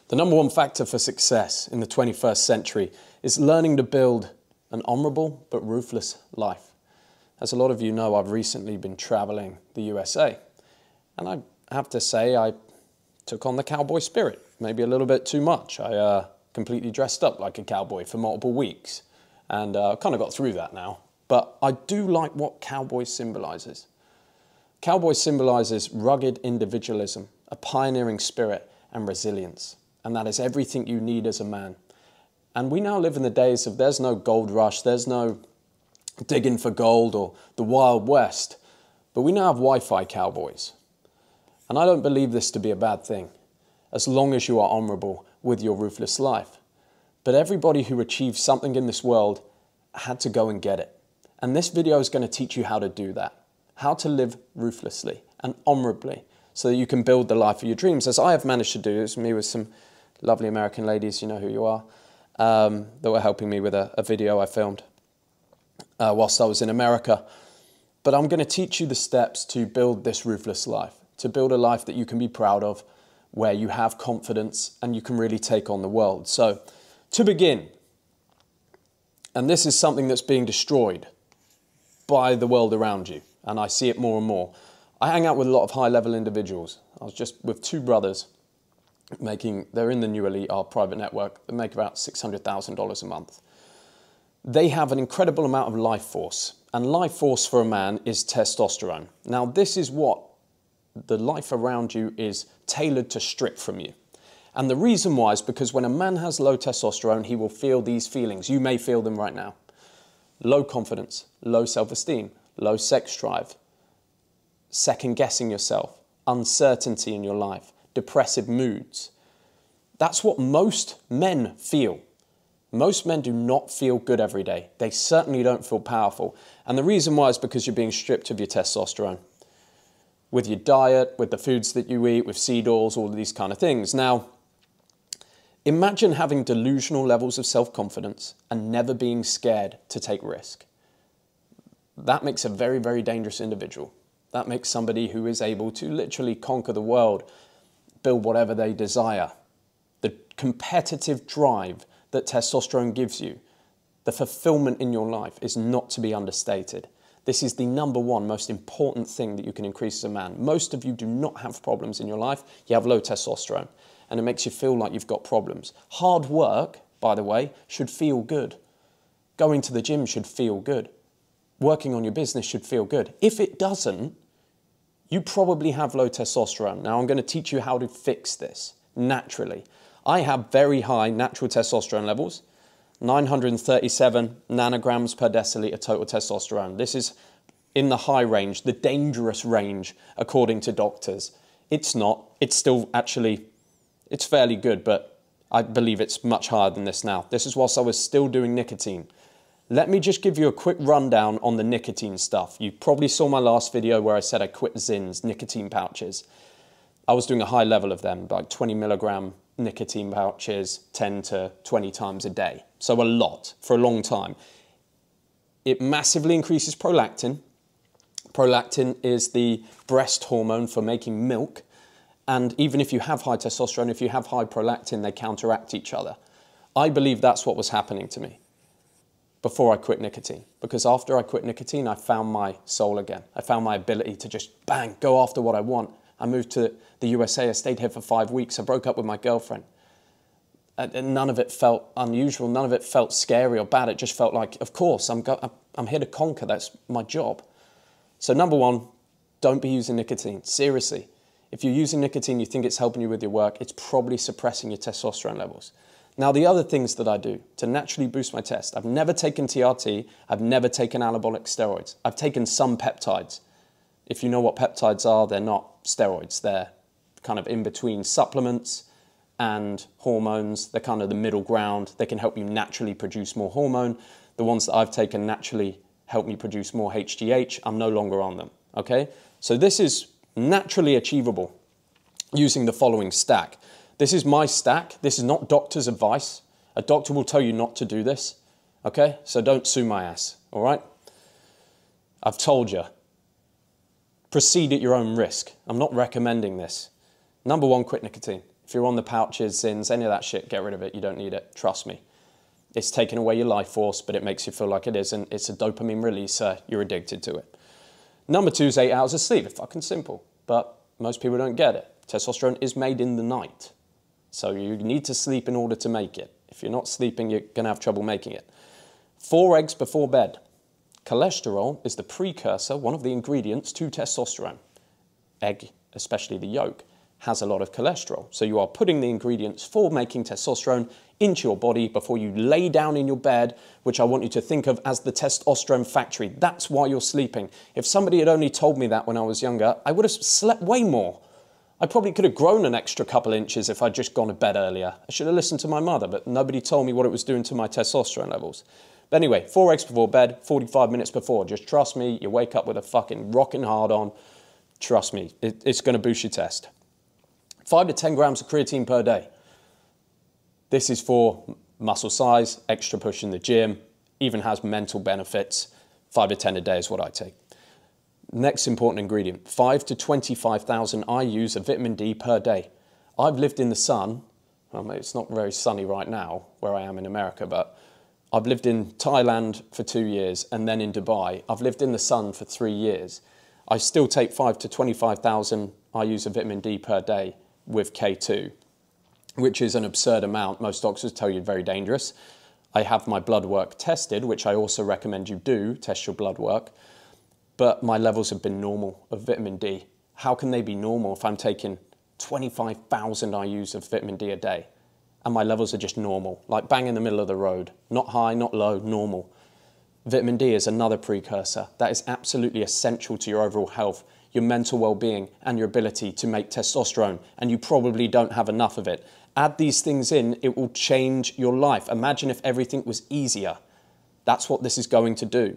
The number one factor for success in the 21st century is learning to build an honorable but ruthless life. As a lot of you know, I've recently been traveling the USA, and I have to say I took on the cowboy spirit, maybe a little bit too much. I completely dressed up like a cowboy for multiple weeks, and kind of got through that now. But I do like what cowboy symbolizes. Cowboy symbolizes rugged individualism, a pioneering spirit, and resilience. And that is everything you need as a man. And we now live in the days of there's no gold rush, there's no digging for gold or the Wild West, but we now have Wi-Fi cowboys. And I don't believe this to be a bad thing, as long as you are honorable with your ruthless life. But everybody who achieved something in this world had to go and get it. And this video is going to teach you how to do that, how to live ruthlessly and honorably so that you can build the life of your dreams, as I have managed to do. It's me with some lovely American ladies, you know who you are, that were helping me with a video I filmed whilst I was in America. But I'm going to teach you the steps to build this ruthless life, to build a life that you can be proud of, where you have confidence and you can really take on the world. So to begin, and this is something that's being destroyed by the world around you, and I see it more and more. I hang out with a lot of high-level individuals. I was just with two brothers they're in the New Elite, our private network. They make about $600,000 a month. They have an incredible amount of life force, and life force for a man is testosterone. Now, this is what the life around you is tailored to strip from you. And the reason why is because when a man has low testosterone, he will feel these feelings. You may feel them right now. Low confidence, low self-esteem, low sex drive, second-guessing yourself, uncertainty in your life, depressive moods. That's what most men feel. Most men do not feel good every day. They certainly don't feel powerful. And the reason why is because you're being stripped of your testosterone. With your diet, with the foods that you eat, with seed oils, all of these kind of things. Now, imagine having delusional levels of self-confidence and never being scared to take risk. That makes a very, very dangerous individual. That makes somebody who is able to literally conquer the world, build whatever they desire. The competitive drive that testosterone gives you, the fulfillment in your life is not to be understated. This is the number one most important thing that you can increase as a man. Most of you do not have problems in your life. You have low testosterone, and it makes you feel like you've got problems. Hard work, by the way, should feel good. Going to the gym should feel good. Working on your business should feel good. If it doesn't, you probably have low testosterone. Now, I'm going to teach you how to fix this naturally. I have very high natural testosterone levels, 937 nanograms per deciliter total testosterone. This is in the high range, the dangerous range, according to doctors. It's not. It's still actually, it's fairly good, but I believe it's much higher than this now. This is whilst I was still doing nicotine. Let me just give you a quick rundown on the nicotine stuff. You probably saw my last video where I said I quit Zyns, nicotine pouches. I was doing a high level of them, like 20 milligram nicotine pouches 10 to 20 times a day. So a lot for a long time. It massively increases prolactin. Prolactin is the breast hormone for making milk. And even if you have high testosterone, if you have high prolactin, they counteract each other. I believe that's what was happening to me before I quit nicotine. Because after I quit nicotine, I found my soul again. I found my ability to just, bang, go after what I want. I moved to the USA. I stayed here for 5 weeks. I broke up with my girlfriend. And none of it felt unusual. None of it felt scary or bad. It just felt like, of course, I'm here to conquer. That's my job. So number one, don't be using nicotine. Seriously. If you're using nicotine, you think it's helping you with your work, it's probably suppressing your testosterone levels. Now, the other things that I do to naturally boost my test, I've never taken TRT, I've never taken anabolic steroids. I've taken some peptides. If you know what peptides are, they're not steroids. They're kind of in between supplements and hormones. They're kind of the middle ground. They can help you naturally produce more hormone. The ones that I've taken naturally help me produce more HGH. I'm no longer on them, okay? So this is naturally achievable using the following stack. This is my stack. This is not doctor's advice. A doctor will tell you not to do this, okay? So don't sue my ass, all right? I've told you. Proceed at your own risk. I'm not recommending this. Number one, quit nicotine. If you're on the pouches, Zins, any of that shit, get rid of it. You don't need it. Trust me. It's taking away your life force, but it makes you feel like it is, and it's a dopamine releaser. You're addicted to it. Number 2 is 8 hours of sleep. It's fucking simple, but most people don't get it. Testosterone is made in the night, so you need to sleep in order to make it. If you're not sleeping, you're going to have trouble making it. 4 eggs before bed. Cholesterol is the precursor, one of the ingredients to testosterone. Egg, especially the yolk, has a lot of cholesterol. So you are putting the ingredients for making testosterone into your body before you lay down in your bed, which I want you to think of as the testosterone factory. That's why you're sleeping. If somebody had only told me that when I was younger, I would have slept way more. I probably could have grown an extra couple inches if I'd just gone to bed earlier. I should have listened to my mother, but nobody told me what it was doing to my testosterone levels. But anyway, 4 eggs before bed, 45 minutes before. Just trust me, you wake up with a fucking rocking hard on. Trust me, it's going to boost your test. 5 to 10 grams of creatine per day. This is for muscle size, extra push in the gym, even has mental benefits. 5 to 10 a day is what I take. Next important ingredient, 5 to 25,000 IUs of vitamin D per day. I've lived in the sun. Well, it's not very sunny right now where I am in America, but I've lived in Thailand for 2 years and then in Dubai. I've lived in the sun for 3 years. I still take 5 to 25,000 IUs of vitamin D per day with K2, which is an absurd amount. Most doctors tell you very dangerous. I have my blood work tested, which I also recommend you do, test your blood work, but my levels have been normal of vitamin D. How can they be normal if I'm taking 25,000 IUs of vitamin D a day and my levels are just normal, like bang in the middle of the road, not high, not low, normal? Vitamin D is another precursor that is absolutely essential to your overall health, your mental well-being, and your ability to make testosterone, and you probably don't have enough of it. Add these things in, it will change your life. Imagine if everything was easier. That's what this is going to do.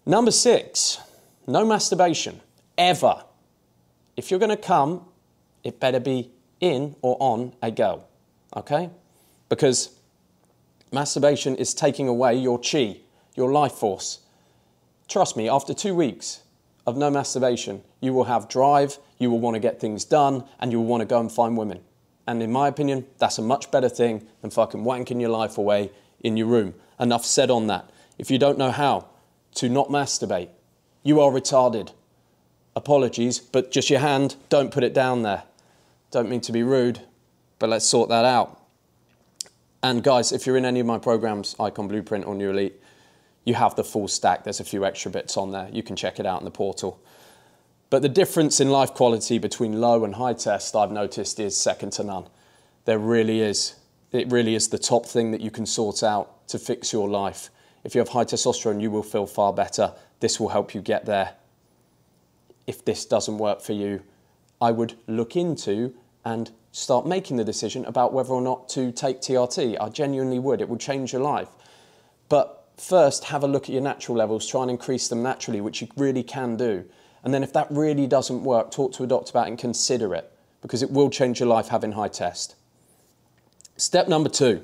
Number 6, no masturbation, ever. If you're going to come, it better be in or on a girl, okay? Because masturbation is taking away your chi, your life force. Trust me, after 2 weeks of no masturbation, you will have drive, you will want to get things done, and you will want to go and find women. And in my opinion, that's a much better thing than fucking wanking your life away in your room. Enough said on that. If you don't know how to not masturbate, you are retarded. Apologies, but just your hand, don't put it down there. Don't mean to be rude, but let's sort that out. And guys, if you're in any of my programs, Icon Blueprint or New Elite, you have the full stack. There's a few extra bits on there. You can check it out in the portal. But the difference in life quality between low and high test, I've noticed, is second to none. There really is. It really is the top thing that you can sort out to fix your life. If you have high testosterone, you will feel far better. This will help you get there. If this doesn't work for you, I would look into and start making the decision about whether or not to take TRT. I genuinely would. It will change your life. But first, have a look at your natural levels. Try and increase them naturally, which you really can do. And then if that really doesn't work, talk to a doctor about it and consider it, because it will change your life having high test. Step number 2.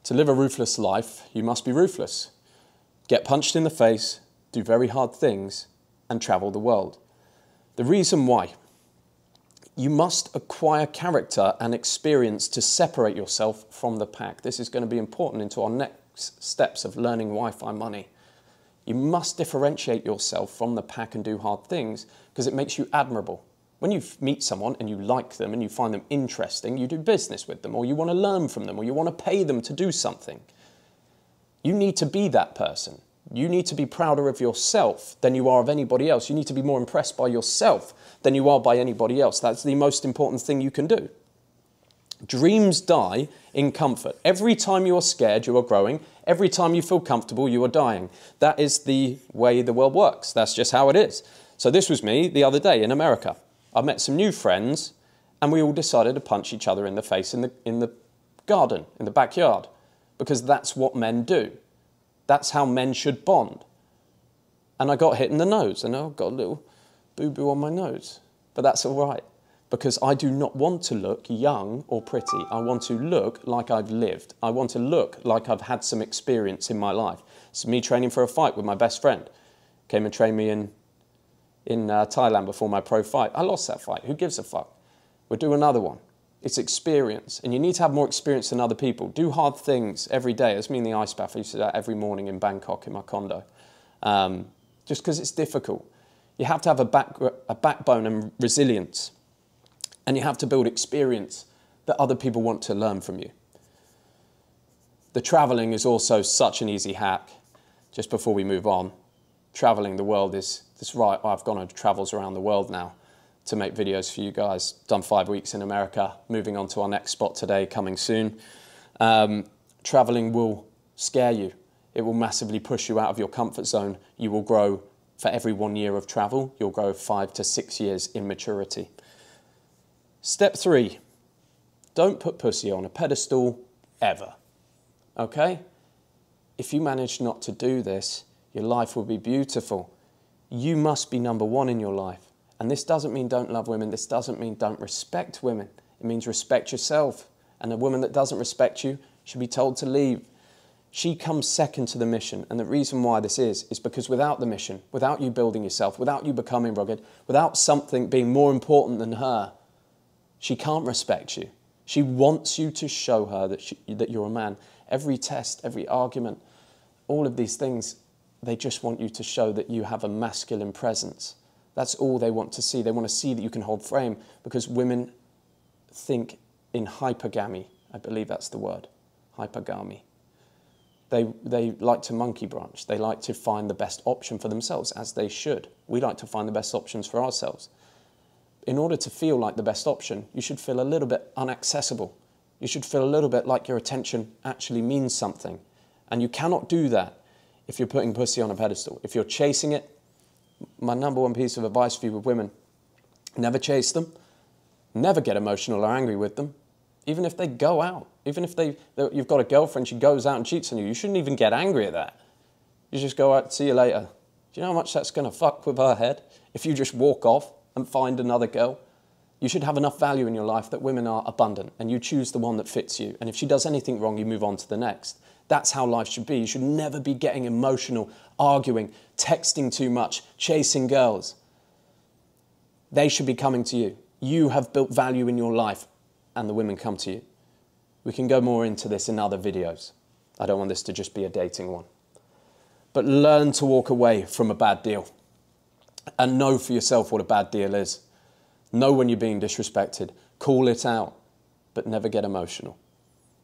To live a ruthless life, you must be ruthless. Get punched in the face, do very hard things, and travel the world. The reason why: you must acquire character and experience to separate yourself from the pack. This is going to be important into our next steps of learning Wi-Fi money. You must differentiate yourself from the pack and do hard things because it makes you admirable. When you meet someone and you like them and you find them interesting, you do business with them, or you want to learn from them, or you want to pay them to do something. You need to be that person. You need to be prouder of yourself than you are of anybody else. You need to be more impressed by yourself than you are by anybody else. That's the most important thing you can do. Dreams die in comfort. Every time you are scared, you are growing. Every time you feel comfortable, you are dying. That is the way the world works. That's just how it is. So this was me the other day in America. I met some new friends and we all decided to punch each other in the face in the garden, in the backyard, because that's what men do. That's how men should bond. And I got hit in the nose and I got a little boo-boo on my nose. But that's all right, because I do not want to look young or pretty. I want to look like I've lived. I want to look like I've had some experience in my life. It's me training for a fight with my best friend. Came and trained me in Thailand before my pro fight. I lost that fight. Who gives a fuck? We'll do another one. It's experience, and you need to have more experience than other people. Do hard things every day. That's me in the ice bath. I used to do that every morning in Bangkok in my condo, just because it's difficult. You have to have a backbone and resilience, and you have to build experience that other people want to learn from you. The traveling is also such an easy hack. Just before we move on, traveling the world is right. I've gone on travels around the world now to make videos for you guys. Done 5 weeks in America, moving on to our next spot today, coming soon. Traveling will scare you. It will massively push you out of your comfort zone. You will grow, for every 1 year of travel, you'll grow 5 to 6 years in maturity. Step 3, don't put pussy on a pedestal ever, okay? If you manage not to do this, your life will be beautiful. You must be number one in your life. And this doesn't mean don't love women. This doesn't mean don't respect women. It means respect yourself. And a woman that doesn't respect you should be told to leave. She comes second to the mission. And the reason why this is because without the mission, without you building yourself, without you becoming rugged, without something being more important than her, she can't respect you. She wants you to show her that you're a man. Every test, every argument, all of these things, they just want you to show that you have a masculine presence. That's all they want to see. They want to see that you can hold frame, because women think in hypergamy. I believe that's the word, hypergamy. They like to monkey branch. They like to find the best option for themselves, as they should. We like to find the best options for ourselves. In order to feel like the best option, you should feel a little bit inaccessible. You should feel a little bit like your attention actually means something. And you cannot do that if you're putting pussy on a pedestal. If you're chasing it, my number one piece of advice for you with women, never chase them, never get emotional or angry with them, even if they go out. Even if you've got a girlfriend, she goes out and cheats on you, you shouldn't even get angry at that. You just go out, see you later. Do you know how much that's going to fuck with her head? If you just walk off and find another girl, you should have enough value in your life that women are abundant, and you choose the one that fits you. And if she does anything wrong, you move on to the next. That's how life should be. You should never be getting emotional, arguing, texting too much, chasing girls. They should be coming to you. You have built value in your life, and the women come to you. We can go more into this in other videos. I don't want this to just be a dating one. But learn to walk away from a bad deal. And know for yourself what a bad deal is. Know when you're being disrespected. Call it out, but never get emotional.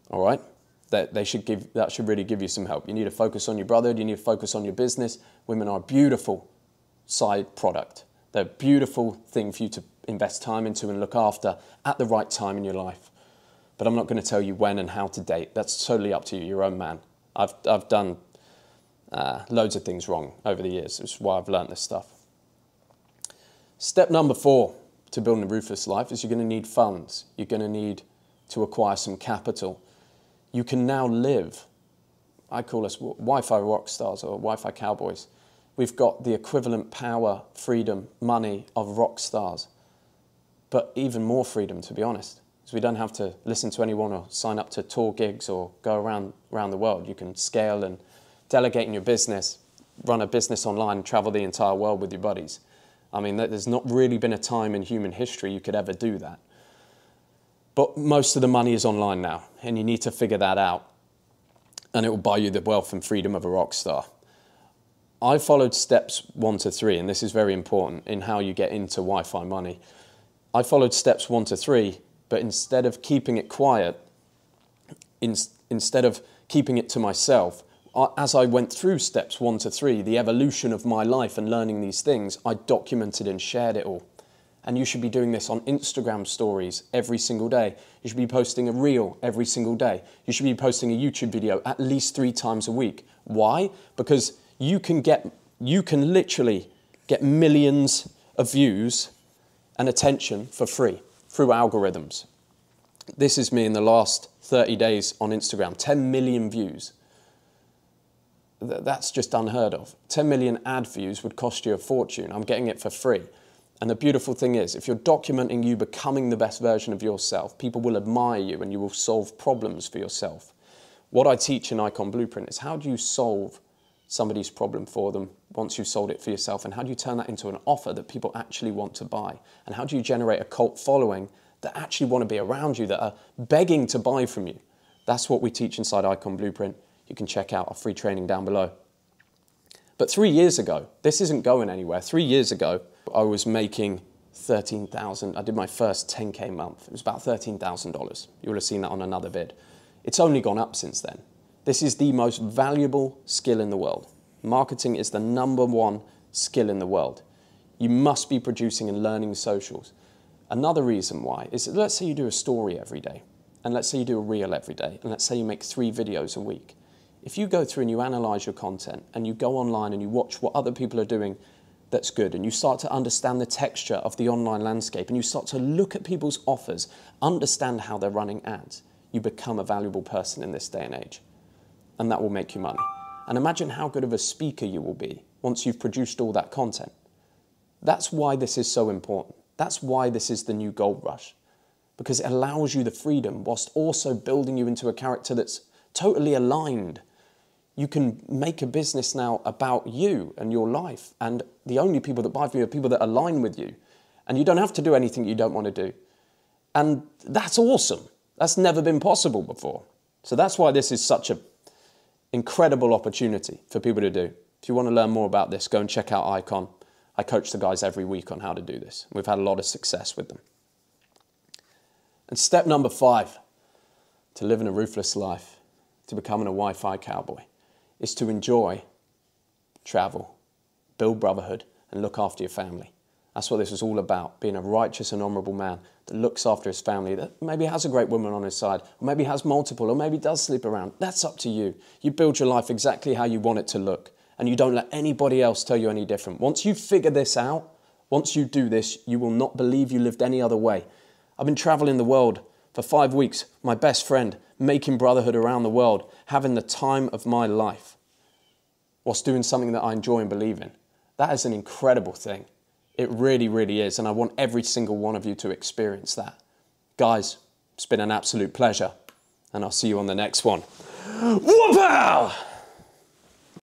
All right? That should really give you some help. You need to focus on your brotherhood. You need to focus on your business. Women are a beautiful side product. They're a beautiful thing for you to invest time into and look after at the right time in your life. But I'm not going to tell you when and how to date. That's totally up to you, your own man. I've done loads of things wrong over the years. That's why I've learned this stuff. Step number 4 to building a ruthless life is you're going to need funds. You're going to need to acquire some capital. You can now live, I call us Wi-Fi rock stars or Wi-Fi cowboys. We've got the equivalent power, freedom, money of rock stars, but even more freedom, to be honest, because we don't have to listen to anyone or sign up to tour gigs or go around the world. You can scale and delegate in your business, run a business online, and travel the entire world with your buddies. I mean, there's not really been a time in human history you could ever do that. But most of the money is online now, and you need to figure that out. And it will buy you the wealth and freedom of a rock star. I followed steps 1 to 3, and this is very important in how you get into Wi-Fi money. I followed steps 1 to 3, but instead of keeping it quiet, instead of keeping it to myself, as I went through steps 1 to 3, the evolution of my life and learning these things, I documented and shared it all. And you should be doing this on Instagram stories every single day. You should be posting a reel every single day. You should be posting a YouTube video at least 3 times a week. Why? Because you can literally get millions of views and attention for free through algorithms. This is me in the last 30 days on Instagram, 10 million views. That's just unheard of. 10 million ad views would cost you a fortune. I'm getting it for free. And the beautiful thing is, if you're documenting you becoming the best version of yourself, people will admire you and you will solve problems for yourself. What I teach in Icon Blueprint is how do you solve somebody's problem for them once you've sold it for yourself, and how do you turn that into an offer that people actually want to buy? And how do you generate a cult following that actually want to be around you, that are begging to buy from you. That's what we teach inside Icon Blueprint. You can check out our free training down below. But 3 years ago, this isn't going anywhere. 3 years ago, I was making $13,000. I did my first 10K month. It was about $13,000. You will have seen that on another vid. It's only gone up since then. This is the most valuable skill in the world. Marketing is the #1 skill in the world. You must be producing and learning socials. Another reason why is that let's say you do a story every day, and let's say you do a reel every day, and let's say you make 3 videos a week. If you go through and you analyze your content and you go online and you watch what other people are doing that's good, and you start to understand the texture of the online landscape, and you start to look at people's offers, understand how they're running ads, you become a valuable person in this day and age. And that will make you money. And imagine how good of a speaker you will be once you've produced all that content. That's why this is so important. That's why this is the new gold rush. Because it allows you the freedom whilst also building you into a character that's totally aligned. You can make a business now about you and your life, and the only people that buy from you are people that align with you. And you don't have to do anything you don't want to do. And that's awesome. That's never been possible before. So that's why this is such an incredible opportunity for people to do. If you want to learn more about this, go and check out Icon. I coach the guys every week on how to do this. We've had a lot of success with them. And step number 5 to living a ruthless life, to becoming a Wi-Fi cowboy, is to enjoy travel, build brotherhood, and look after your family. That's what this is all about, being a righteous and honourable man that looks after his family, that maybe has a great woman on his side, or maybe has multiple, or maybe does sleep around. That's up to you. You build your life exactly how you want it to look, and you don't let anybody else tell you any different. Once you figure this out, once you do this, you will not believe you lived any other way. I've been travelling the world for 5 weeks, my best friend, making brotherhood around the world, having the time of my life, whilst doing something that I enjoy and believe in. That is an incredible thing. It really, really is. And I want every single one of you to experience that. Guys, it's been an absolute pleasure. And I'll see you on the next one. Whoop-ow!